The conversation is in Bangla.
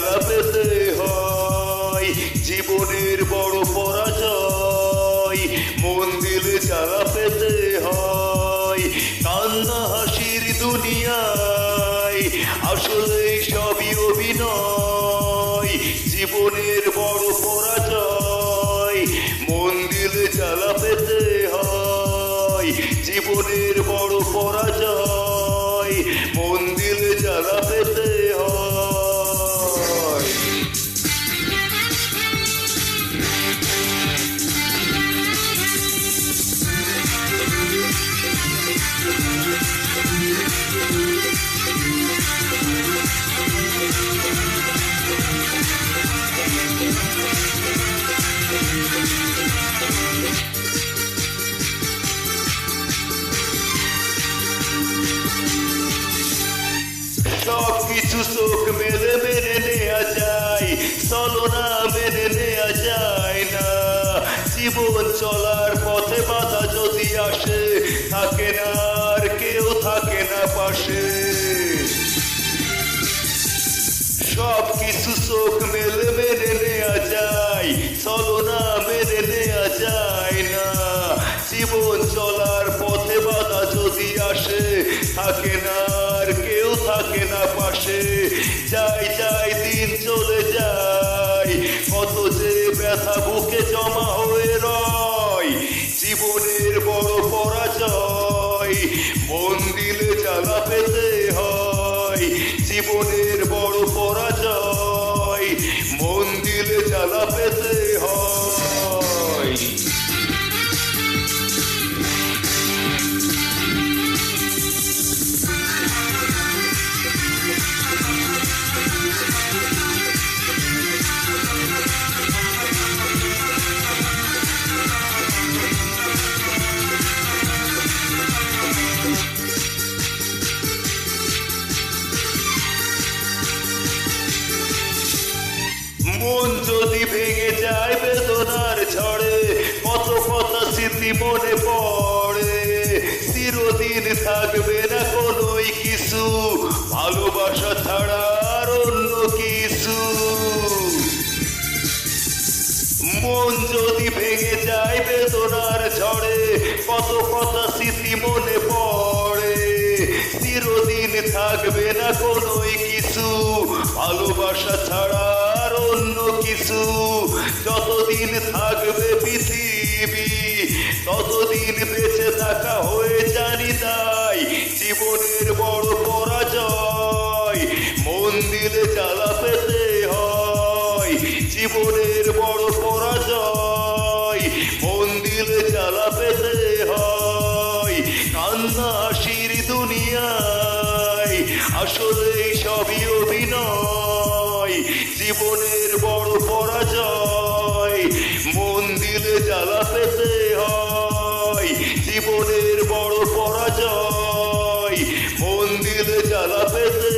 জ্বালা পেতে হয়, জীবনের বড় পরাজয় মন দিলে জ্বালা পেতে হয়। কান্না হাসির দুনিয়ায় আসলে সবই অভিনয়, জীবনের বড় পরাজয় মন দিলে জ্বালা পেতে হয়, জীবনের বড় পরাজয় মন দিলে জ্বালা পেতে হয়। সবকিছু চোখ মেলে মেনে নেওয়া যায়, চলনা মেনে নেওয়া যায় না। জীবন চলার পথে বাধা যদি আসে, থাকে না আর কেউ থাকে না পাশে। সবকিছু চোখ মেলে মেনে নেওয়া যায়, চলনা মেনে নেওয়া যায় না। জীবন চলার পথে বাধা যদি আসে, থাকে না আর কেউ থাকে না পাশে। যাই যাই দিন চলে যায়, কত যে ব্যথা বুকে জমা হয়ে রয়, জীবনের বড় পরাজয় মন দিলে জ্বালা পেতে হয়, জীবনের বড় পরাজয় মন দিলে জ্বালা পেতে হয়। মন যদি ভেঙে যায় বেদনার ঝড়ে, কত কথা স্মৃতি মনে পড়ে, চিরদিন থাকবে না কোনোই কিছু, ভালোবাসা ছাড়া আর অন্য কিছু। মন যদি ভেঙে যায় বেদনার ঝড়ে, কত কথা স্মৃতি মনে পড়ে, চিরদিন থাকবে না কোনোই কিছু, ভালোবাসা ছাড়া আর অন্য কিছু। যতদিন থাকবে পৃথিবী ততদিন বেঁচে থাকা হয়ে জানি তাই, জীবনের বড় পরাজয় মন দিলে জ্বালা পেতে হয়, জীবনের বড় পরাজয় মন দিলে জ্বালা পেতে হয়। কান্না হাসির দুনিয়ায় আসলে সবই অভিনয়, জীবনের বড় পরাজয় মন দিলে জ্বালা পেতে হয়, জীবনের বড় পরাজয় মন দিলে জ্বালা পেতে